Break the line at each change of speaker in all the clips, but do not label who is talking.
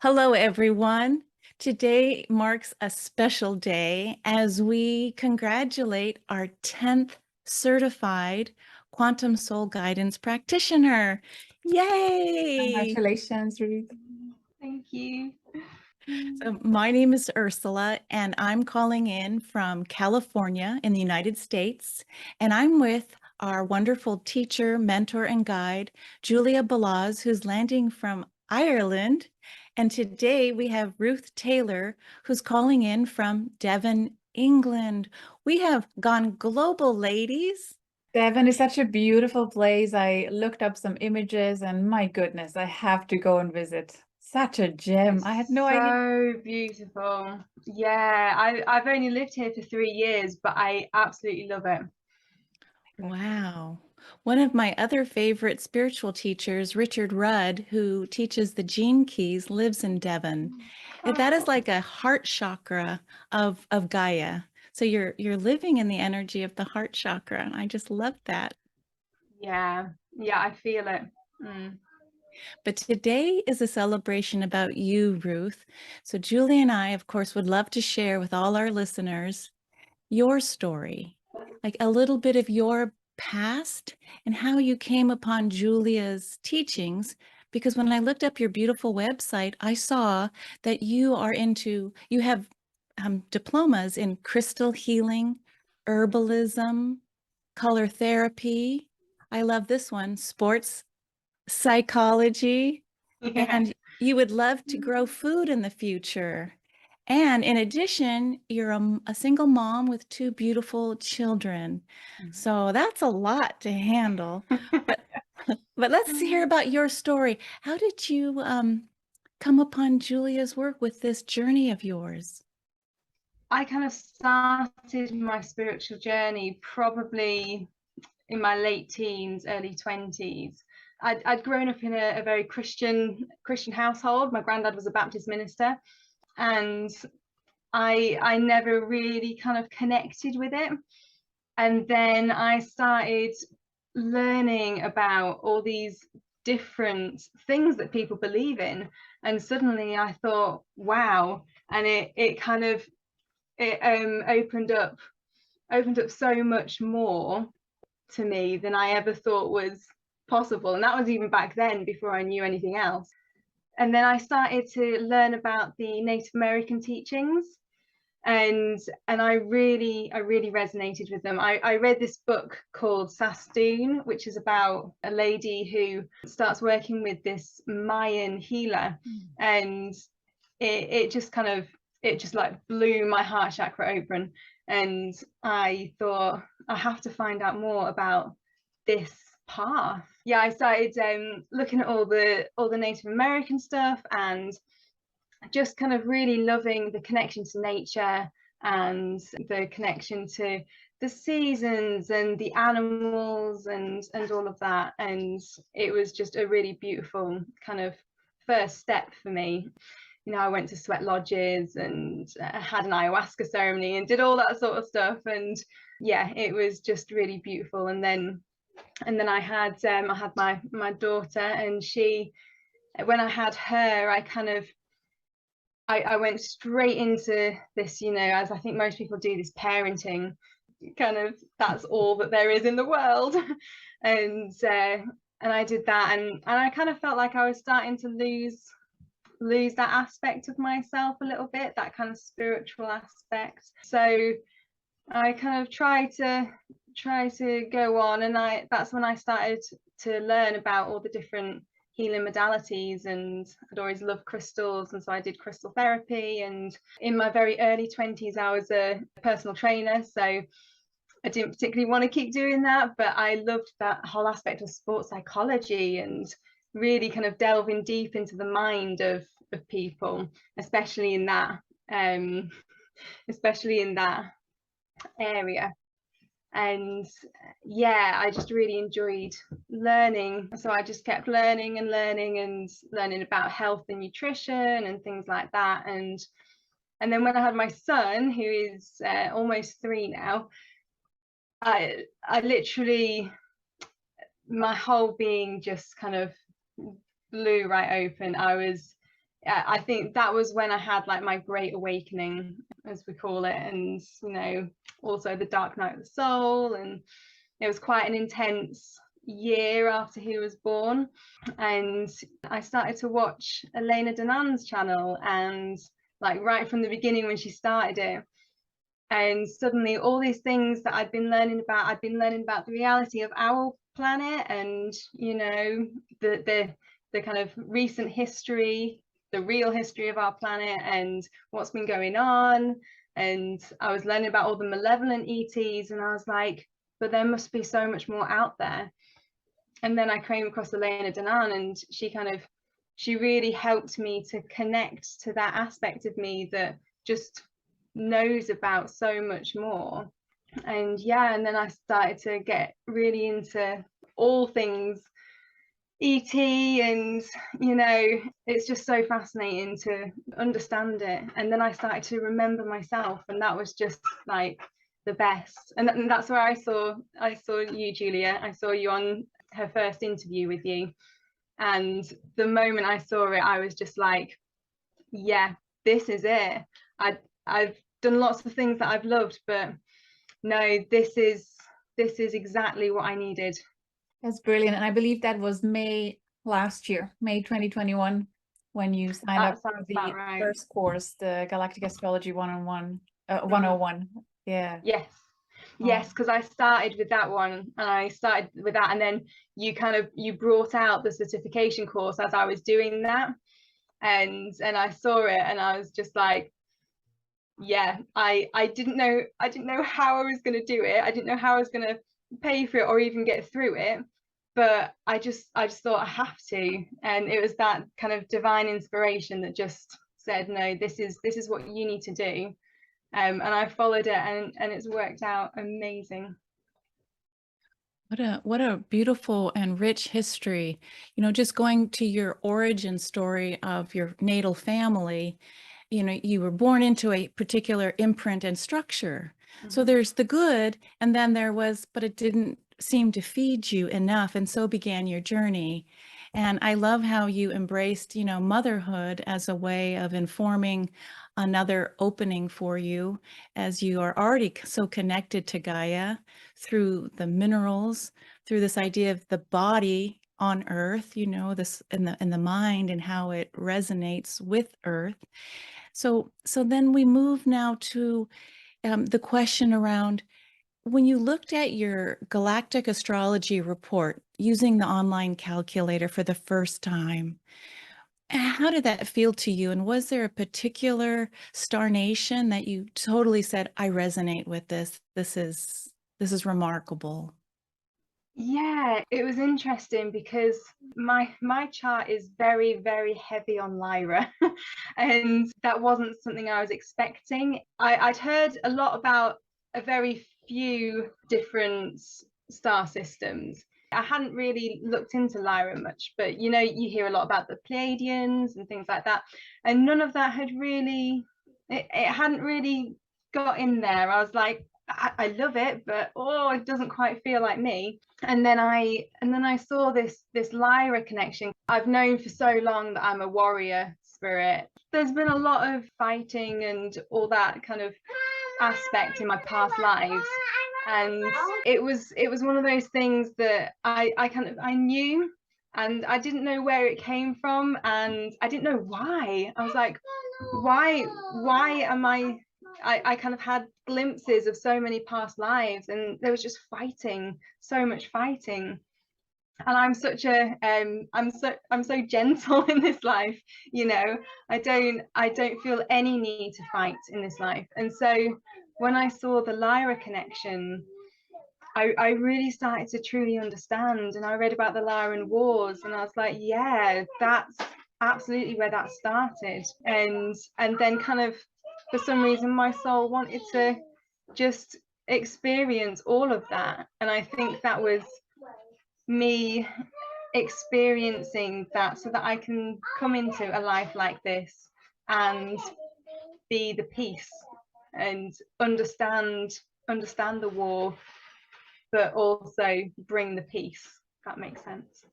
Hello, everyone. Today marks a special day as we congratulate our 10th certified quantum soul guidance practitioner. Yay!
Congratulations, Ruth.
Thank you.
So my name is Ursula, and I'm calling in from California in the United States, and I'm with our wonderful teacher, mentor, and guide, Julia Balaz, who's landing from Ireland. And today we have Ruth Taylor, who's calling in from Devon, England. We have gone global, ladies.
Devon is such a beautiful place. I looked up some images and my goodness, I have to go and visit. Such a gem. I had no idea.
So beautiful. Yeah, I've only lived here for 3 years, but I absolutely love it.
Wow. One of my other favorite spiritual teachers, Richard Rudd, who teaches the Gene Keys, lives in Devon. That is like a heart chakra of Gaia. So you're living in the energy of the heart chakra, and I just love that.
Yeah, I feel it.
But today is a celebration about you, Ruth. So Julie and I, of course, would love to share with all our listeners your story, like a little bit of your past and how you came upon Julia's teachings. Because when I looked up your beautiful website, I saw that you have diplomas in crystal healing, herbalism, color therapy. I love this one, sports psychology, and you would love to grow food in the future. And in addition, you're a single mom with 2 beautiful children. So that's a lot to handle. But let's hear about your story. How did you come upon Julia's work with this journey of yours?
I kind of started my spiritual journey probably in my late teens, early 20s. I'd grown up in a very Christian household. My granddad was a Baptist minister, and I never really kind of connected with it. And then I started learning about all these different things that people believe in, and suddenly I thought, wow. And it kind of opened up so much more to me than I ever thought was possible, and that was even back then, before I knew anything else. And then I started to learn about the Native American teachings, and I really resonated with them. I read this book called Sastoon, which is about a lady who starts working with this Mayan healer, and it just like blew my heart chakra open. And I thought, I have to find out more about this path. Yeah, I started looking at all the Native American stuff, and just kind of really loving the connection to nature and the connection to the seasons and the animals and all of that. And it was just a really beautiful kind of first step for me. You know, I went to sweat lodges and had an ayahuasca ceremony and did all that sort of stuff. And yeah, it was just really beautiful. And then I had my daughter, and when I had her, I went straight into this, you know, as I think most people do, this parenting kind of, that's all that there is in the world. And I did that, and I kind of felt like I was starting to lose that aspect of myself a little bit, that kind of spiritual aspect. So I kind of tried to go on, and that's when I started to learn about all the different healing modalities, and I'd always loved crystals, and so I did crystal therapy. And in my very early 20s I was a personal trainer, so I didn't particularly want to keep doing that, but I loved that whole aspect of sports psychology and really kind of delving deep into the mind of people, especially in that area. And yeah, I just really enjoyed learning, so I just kept learning about health and nutrition and things like that. And And then when I had my son, who is almost 3 now, I literally, my whole being just kind of blew right open. I think that was when I had like my great awakening, as we call it, and you know, also the dark night of the soul. And it was quite an intense year after he was born. And I started to watch Elena Danan's channel, and like right from the beginning when she started it, and suddenly all these things that I'd been learning about the reality of our planet, and you know, the kind of recent history, the real history of our planet, and what's been going on. And I was learning about all the malevolent ETs, and I was like, but there must be so much more out there. And then I came across Elena Danan, and she really helped me to connect to that aspect of me that just knows about so much more. And yeah, and then I started to get really into all things ET, and you know, it's just so fascinating to understand it. And then I started to remember myself, and that was just like the best. And that's where I saw you, Julia. I saw you on her first interview with you, and the moment I saw it, I was just like, yeah, this is it. I've done lots of things that I've loved, but no, this is exactly what I needed.
That's brilliant. And I believe that was May last year, May 2021, when you signed
That
up for
sounds
the
about right.
first course, the Galactic Astrology 101. Yeah.
Yes.
Oh.
Yes, because I started with that one, and then you brought out the certification course as I was doing that, and I saw it, and I was just like, yeah, I didn't know how I was going to do it. I didn't know how I was going to pay for it or even get through it, but I just thought I have to. And it was that kind of divine inspiration that just said, no, this is what you need to do. And I followed it, and it's worked out amazing.
What a beautiful and rich history. You know, just going to your origin story of your natal family, you know, you were born into a particular imprint and structure. So there's the good, and then there was, but it didn't seem to feed you enough, and so began your journey. And I love how you embraced, you know, motherhood as a way of informing another opening for you, as you are already so connected to Gaia through the minerals, through this idea of the body on Earth, you know, this in the mind and how it resonates with Earth. So then we move now to the question around, when you looked at your galactic astrology report using the online calculator for the first time, how did that feel to you? And was there a particular star nation that you totally said, I resonate with this? This is remarkable.
Yeah, it was interesting because my chart is very, very heavy on Lyra, and that wasn't something I was expecting. I'd heard a lot about a very few different star systems. I hadn't really looked into Lyra much, but you know, you hear a lot about the Pleiadians and things like that, and none of that had really, it hadn't really got in there. I was like, I love it, but oh, it doesn't quite feel like me. And then I saw this Lyra connection. I've known for so long that I'm a warrior spirit. There's been a lot of fighting and all that kind of aspect in my past lives, and it was one of those things that I knew, and I didn't know where it came from, and I didn't know why. I was like, why am I kind of had glimpses of so many past lives, and there was just fighting, so much fighting. And I'm such a I'm so gentle in this life, you know. I don't feel any need to fight in this life. And so when I saw the Lyra connection, I really started to truly understand, and I read about the Lyran Wars, and I was like, yeah, that's absolutely where that started. And then kind of, for some reason, my soul wanted to just experience all of that, and I think that was me experiencing that so that I can come into a life like this and be the peace and understand the war, but also bring the peace. If that makes sense.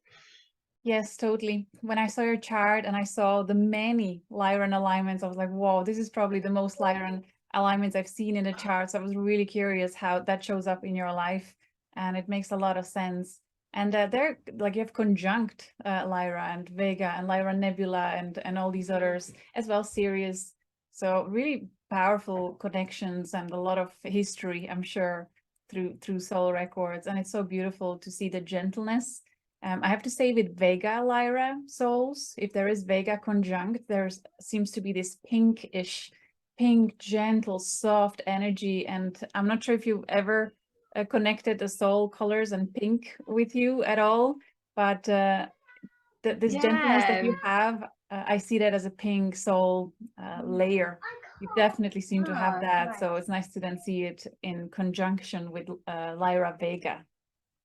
Yes, totally. When I saw your chart and I saw the many Lyran alignments, I was like, whoa, this is probably the most Lyran alignments I've seen in the chart. So I was really curious how that shows up in your life. And it makes a lot of sense. And they're like, you have conjunct Lyra and Vega and Lyra Nebula and all these others as well, Sirius. So really powerful connections and a lot of history, I'm sure, through soul records. And it's so beautiful to see the gentleness. I have to say with Vega Lyra souls, if there is Vega conjunct, there seems to be this pinkish, pink, gentle, soft energy. And I'm not sure if you've ever connected the soul colors and pink with you at all, but this gentleness that you have, I see that as a pink soul layer. You definitely seem to have that.
Nice.
So it's nice to then see it in conjunction with Lyra Vega.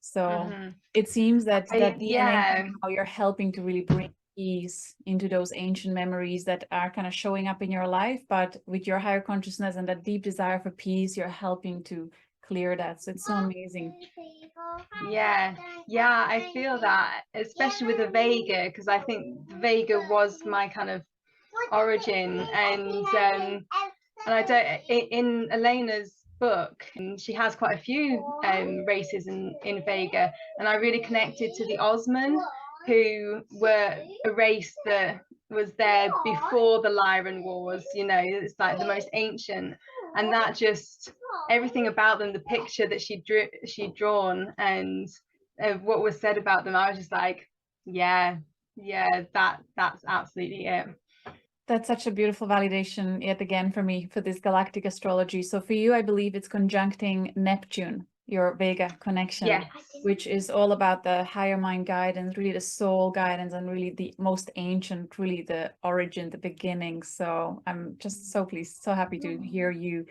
So it seems that that DNA, how you're helping to really bring peace into those ancient memories that are kind of showing up in your life, but with your higher consciousness and that deep desire for peace, you're helping to clear that. So it's so amazing.
Yeah, I feel that, especially with the Vega, because I think Vega was my kind of origin, and I don't, in Elena's book, and she has quite a few races in Vega, and I really connected to the Osman, who were a race that was there before the Lyran Wars. You know, it's like the most ancient, and that just everything about them, the picture that she'd drawn, and what was said about them, I was just like, yeah, that's absolutely it.
That's such a beautiful validation yet again for me for this galactic astrology. So for you, I believe it's conjuncting Neptune, your Vega connection,
yes,
which is all about the higher mind guidance, really the soul guidance, and really the most ancient, really the origin, the beginning. So I'm just so pleased, so happy to hear you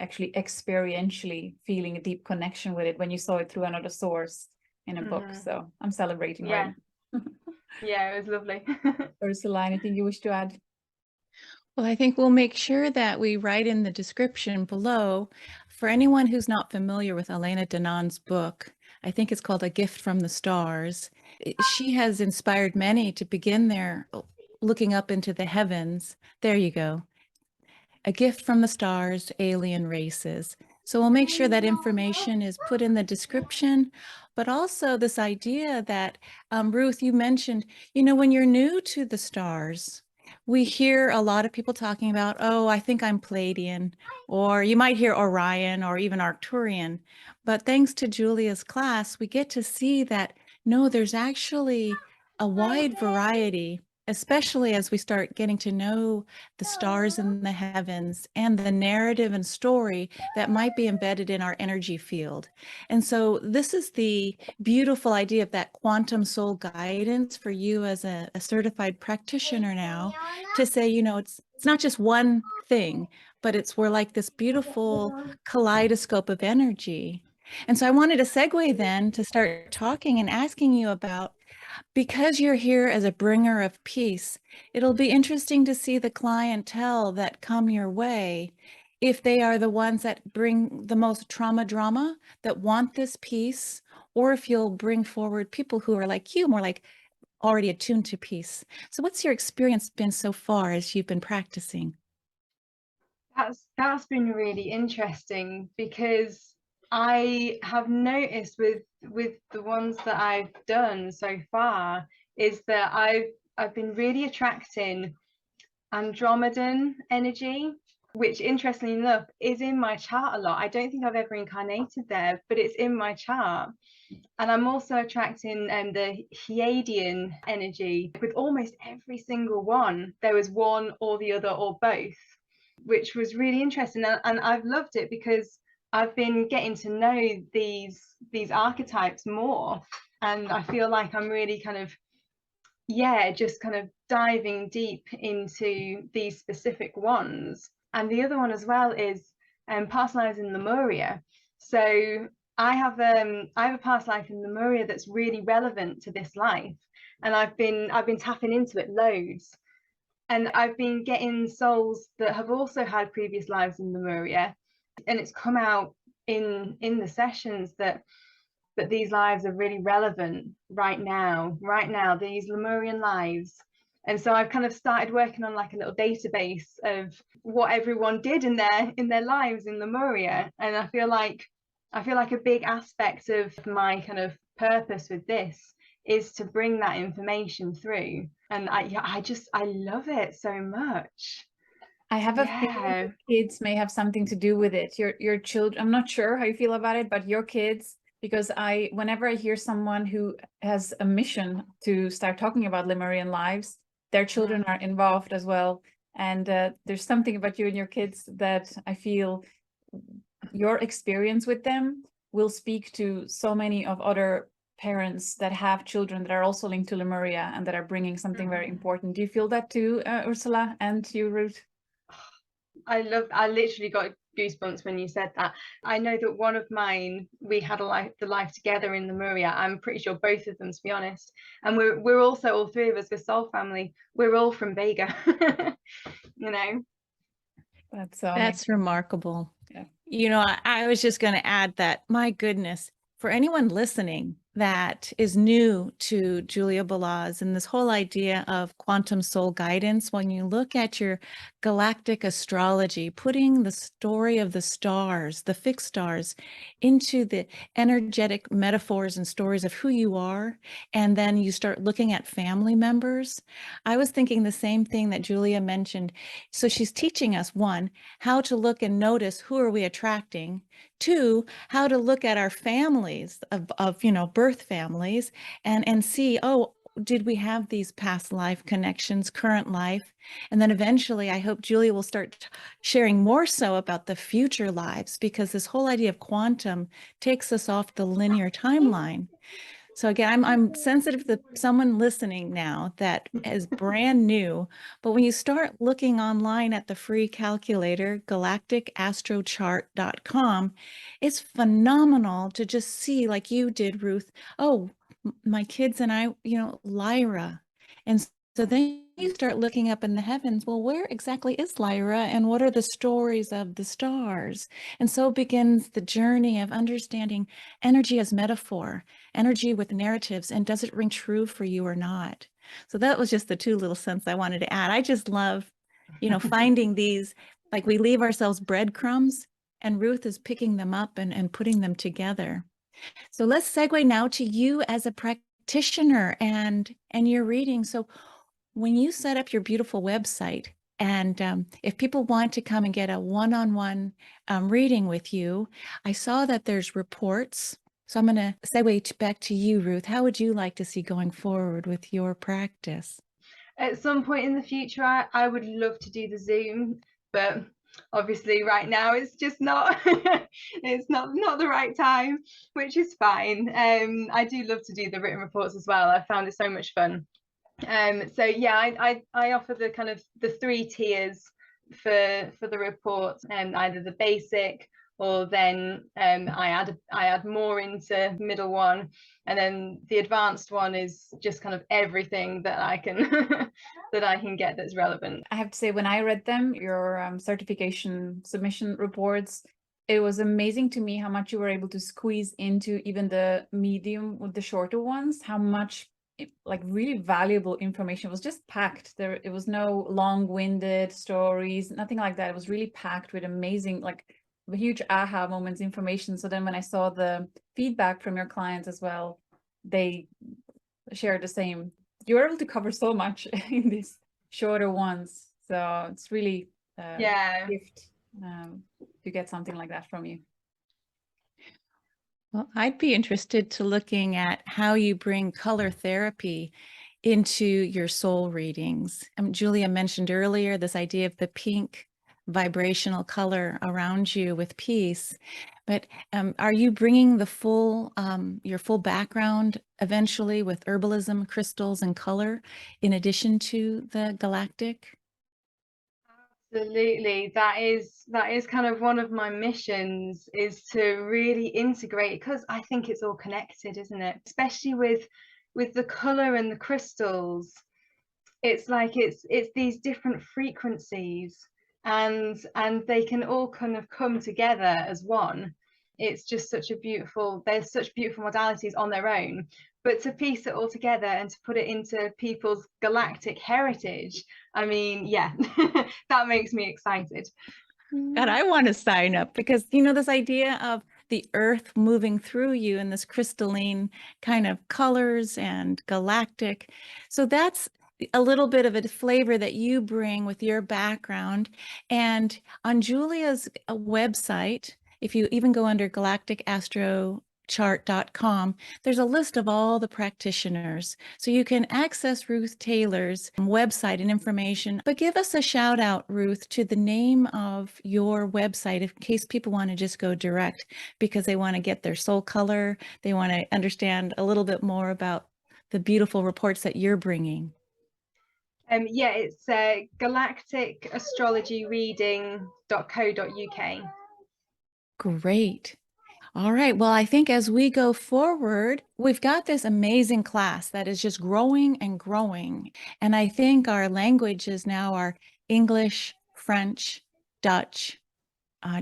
actually experientially feeling a deep connection with it when you saw it through another source in a book. So I'm celebrating right now.
Yeah, it was lovely.
Ursula, anything you wish to add?
Well, I think we'll make sure that we write in the description below for anyone who's not familiar with Elena Danan's book. I think it's called A Gift from the Stars. She has inspired many to begin their looking up into the heavens. There you go. A Gift from the Stars, Alien Races. So we'll make sure that information is put in the description, but also this idea that, Ruth, you mentioned, you know, when you're new to the stars, we hear a lot of people talking about, oh, I think I'm Pleiadian, or you might hear Orion or even Arcturian. But thanks to Julia's class, we get to see that, no, there's actually a wide variety, especially as we start getting to know the stars in the heavens and the narrative and story that might be embedded in our energy field. And so this is the beautiful idea of that quantum soul guidance for you as a certified practitioner now, to say, you know, it's not just one thing, but we're like this beautiful kaleidoscope of energy. And so I wanted to segue then to start talking and asking you about, because you're here as a bringer of peace, it'll be interesting to see the clientele that come your way, if they are the ones that bring the most trauma drama, that want this peace, or if you'll bring forward people who are like you, more like already attuned to peace. So what's your experience been so far as you've been practicing?
That's been really interesting, because I have noticed with the ones that I've done so far is that I've been really attracting Andromedan energy, which interestingly enough is in my chart a lot. I don't think I've ever incarnated there, but it's in my chart. And I'm also attracting the Hyadian energy with almost every single one. There was one or the other or both, which was really interesting. And I've loved it because I've been getting to know these archetypes more. And I feel like I'm really kind of, just kind of diving deep into these specific ones. And the other one as well is personalizing Lemuria. So I have a past life in Lemuria that's really relevant to this life, and I've been tapping into it loads. And I've been getting souls that have also had previous lives in Lemuria, and it's come out in the sessions that these lives are really relevant right now, these Lemurian lives. And so I've kind of started working on like a little database of what everyone did in their lives in Lemuria. And I feel like a big aspect of my kind of purpose with this is to bring that information through. And I love it so much.
I have a feeling your kids may have something to do with it. Your children, I'm not sure how you feel about it, but your kids, because whenever I hear someone who has a mission to start talking about Lemurian lives, their children are involved as well. And there's something about you and your kids that I feel your experience with them will speak to so many of other parents that have children that are also linked to Lemuria and that are bringing something very important. Do you feel that too, Ursula, and you, Ruth?
I literally got goosebumps when you said that. I know that one of mine, we had the life together in Lemuria. I'm pretty sure both of them, to be honest. And we're also, all three of us, the soul family, we're all from Vega. You know,
that's remarkable.
Yeah.
You know, I was just going to add that, my goodness, for anyone listening that is new to Julia Balaz and this whole idea of quantum soul guidance, when you look at your galactic astrology, putting the story of the stars, the fixed stars, into the energetic metaphors and stories of who you are, and then you start looking at family members, I was thinking the same thing that Julia mentioned. So she's teaching us, one, how to look and notice who are we attracting. Two, how to look at our families of birth families and see, oh, did we have these past life connections, current life? And then eventually, I hope Julia will start sharing more so about the future lives, because this whole idea of quantum takes us off the linear timeline. So again, I'm sensitive to someone listening now that is brand new, but when you start looking online at the free calculator, galacticastrochart.com, it's phenomenal to just see, like you did, Ruth, oh, my kids and I, Lyra. And so then you start looking up in the heavens, well, where exactly is Lyra and what are the stories of the stars? And so begins the journey of understanding energy as metaphor, energy with narratives, and does it ring true for you or not? So that was just the two little cents I wanted to add. I just love, finding these, like we leave ourselves breadcrumbs and Ruth is picking them up and putting them together. So let's segue now to you as a practitioner and your reading. So when you set up your beautiful website, and if people want to come and get a one-on-one reading with you, I saw that there's reports. So I'm going to segue back to you, Ruth. How would you like to see going forward with your practice?
At some point in the future, I would love to do the Zoom, but obviously right now it's just not it's not the right time, which is fine. I do love to do the written reports as well. I found it so much fun. So yeah, I offer the kind of the 3 tiers for the report, either the basic, or then I add more into middle one, and then the advanced one is just kind of everything that I can that I can get that's relevant.
I have to say, when I read them, your certification submission reports, it was amazing to me how much you were able to squeeze into even the medium with the shorter ones, how much like really valuable information was just packed there. It was no long-winded stories, nothing like that. It was really packed with amazing, like huge aha moments information. So then when I saw the feedback from your clients as well, they shared the same. You were able to cover so much in these shorter ones, so it's really a gift to get something like that from you.
Well, I'd be interested to looking at how you bring color therapy into your soul readings. Julia mentioned earlier this idea of the pink vibrational color around you with peace, but are you bringing the full, your full background eventually with herbalism, crystals, and color in addition to the galactic?
Absolutely. That is kind of one of my missions, is to really integrate, because I think it's all connected, isn't it? Especially with the color and the crystals. it's like it's these different frequencies, and they can all kind of come together as one. It's just such a beautiful, there's such beautiful modalities on their own, but to piece it all together and to put it into people's galactic heritage, I mean, yeah, that makes me excited.
And I want to sign up because, this idea of the earth moving through you in this crystalline kind of colors and galactic. So that's a little bit of a flavor that you bring with your background. And on Julia's website, if you even go under galacticastrochart.com, there's a list of all the practitioners. So you can access Ruth Taylor's website and information. But give us a shout out, Ruth, to the name of your website in case people want to just go direct because they want to get their soul color. They want to understand a little bit more about the beautiful reports that you're bringing.
Yeah, it's Galactic Astrology Reading.co.uk.
Great. All right. Well, I think as we go forward, we've got this amazing class that is just growing and growing. And I think our languages now are English, French, Dutch,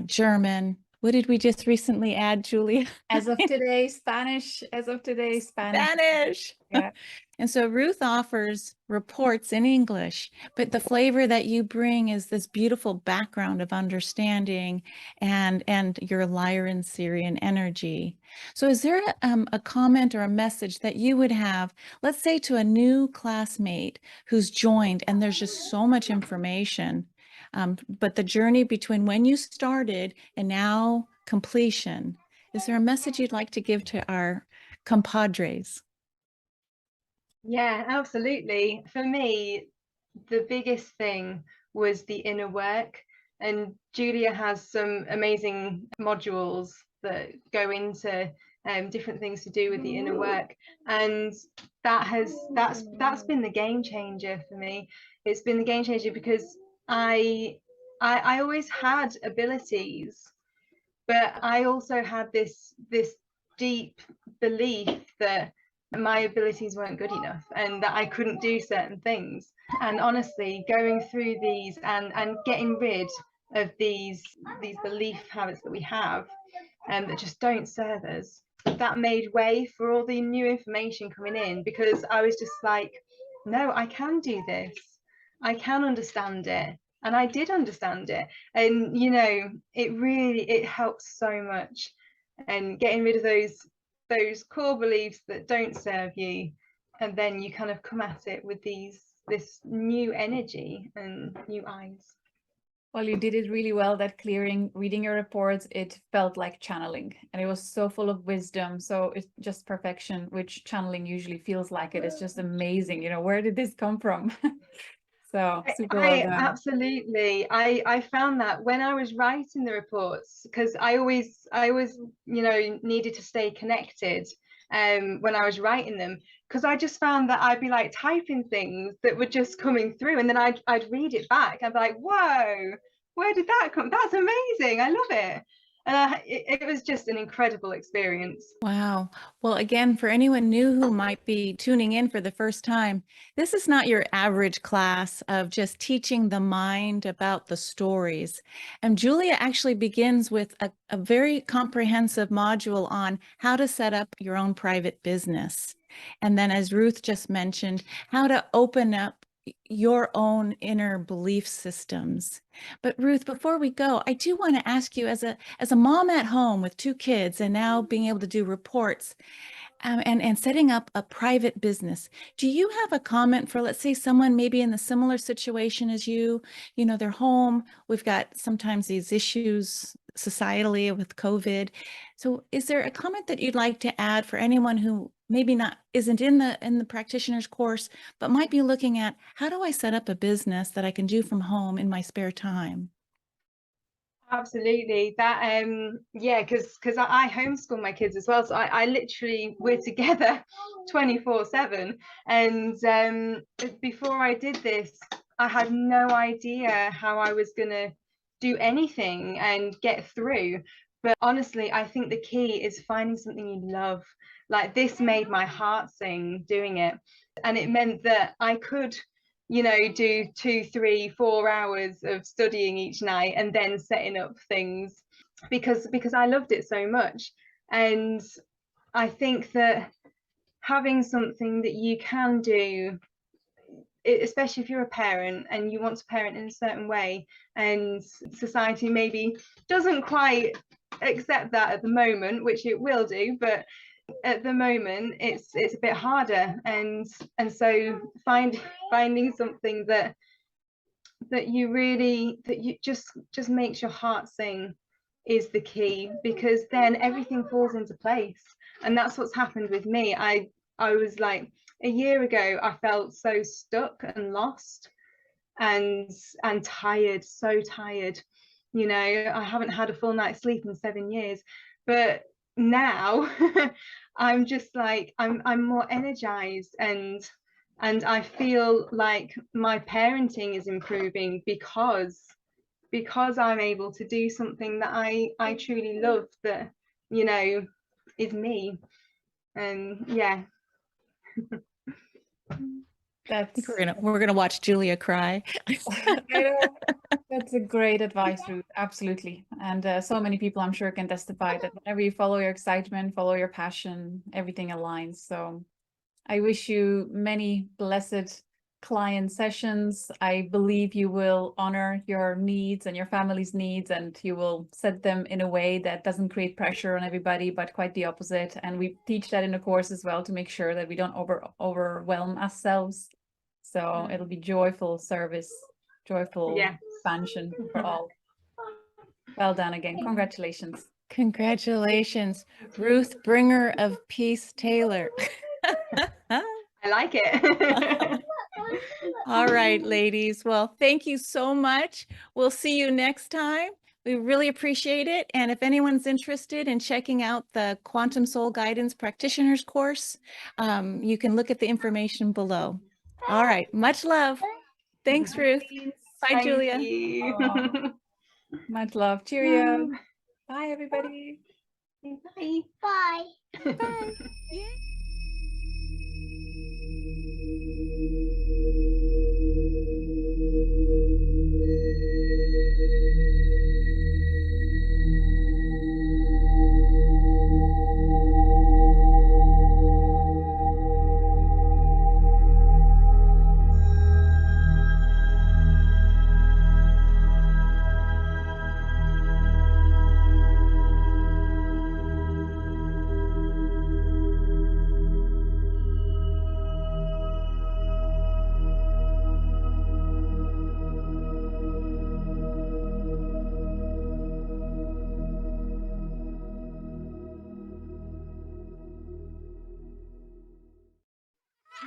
German. What did we just recently add, Julia?
As of today, Spanish. As of today, Spanish.
Spanish.
Yeah.
And so Ruth offers reports in English, but the flavor that you bring is this beautiful background of understanding and your Lyran Syrian energy. So is there a comment or a message that you would have, let's say to a new classmate who's joined and there's just so much information, but the journey between when you started and now completion, is there a message you'd like to give to our compadres?
Yeah, absolutely. For me, the biggest thing was the inner work, and Julia has some amazing modules that go into different things to do with the inner work, and that's been the game changer for me. It's been the game changer because I always had abilities, but I also had this deep belief that my abilities weren't good enough and that I couldn't do certain things. And honestly, going through these and getting rid of these belief habits that we have and that just don't serve us, that made way for all the new information coming in, because I was just like, no, I can do this, I can understand it. And I did understand it, and it helps so much, and getting rid of those core beliefs that don't serve you, and then you kind of come at it with this new energy and new eyes.
Well, you did it really well, that clearing. Reading your reports, it felt like channeling, and it was so full of wisdom. So it's just perfection, which channeling usually feels like. It is just amazing. Where did this come from? So super well done.
Absolutely. I found that when I was writing the reports, because I always needed to stay connected when I was writing them, because I just found that I'd be like typing things that were just coming through, and then I'd read it back. I'd be like, whoa, where did that come? That's amazing. I love it. And it was just an incredible experience.
Wow. Well, again, for anyone new who might be tuning in for the first time, this is not your average class of just teaching the mind about the stories. And Julia actually begins with a very comprehensive module on how to set up your own private business. And then, as Ruth just mentioned, how to open up your own inner belief systems. But Ruth, before we go, I do want to ask you, as a mom at home with 2 kids and now being able to do reports and setting up a private business, do you have a comment for, let's say, someone maybe in the similar situation as you? They're home. We've got sometimes these issues societally with COVID. So is there a comment that you'd like to add for anyone who maybe isn't in the practitioner's course, but might be looking at, how do I set up a business that I can do from home in my spare time?
Absolutely. That yeah, because I homeschool my kids as well, so I literally, we're together 24/7. And before I did this, I had no idea how I was gonna do anything and get through. But honestly, I think the key is finding something you love. Like, this made my heart sing doing it, and it meant that I could you know, do 2, 3, 4 hours of studying each night and then setting up things, because I loved it so much. And I think that having something that you can do, especially if you're a parent and you want to parent in a certain way, and society maybe doesn't quite accept that at the moment, which it will do, but at the moment it's a bit harder. And so finding something that you just makes your heart sing is the key, because then everything falls into place. And that's what's happened with me. I was like, a year ago I felt so stuck and lost and tired, so tired. You know, I haven't had a full night's sleep in 7 years, but now I'm just like, I'm more energized, and I feel like my parenting is improving because I'm able to do something that I truly love, that, you know, is me. And yeah.
I think we're gonna watch Julia cry.
I know. That's a great advice, Ruth. Absolutely. And so many people, I'm sure, can testify that whenever you follow your excitement, follow your passion, everything aligns. So I wish you many blessed client sessions. I believe you will honor your needs and your family's needs, and you will set them in a way that doesn't create pressure on everybody, but quite the opposite. And we teach that in the course as well, to make sure that we don't overwhelm ourselves. So it'll be joyful service, joyful expansion for all. Well done again. Congratulations.
Congratulations, Ruth, bringer of peace, Taylor.
I like it.
All right, ladies. Well, thank you so much. We'll see you next time. We really appreciate it. And if anyone's interested in checking out the Quantum Soul Guidance Practitioners course, you can look at the information below. All right. Much love. Thanks, Ruth. Bye,
Thank
Julia.
you.
Much love. Cheerio. Bye, everybody.
Bye.
Bye.
Bye. Yeah.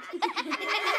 Ha ha ha ha!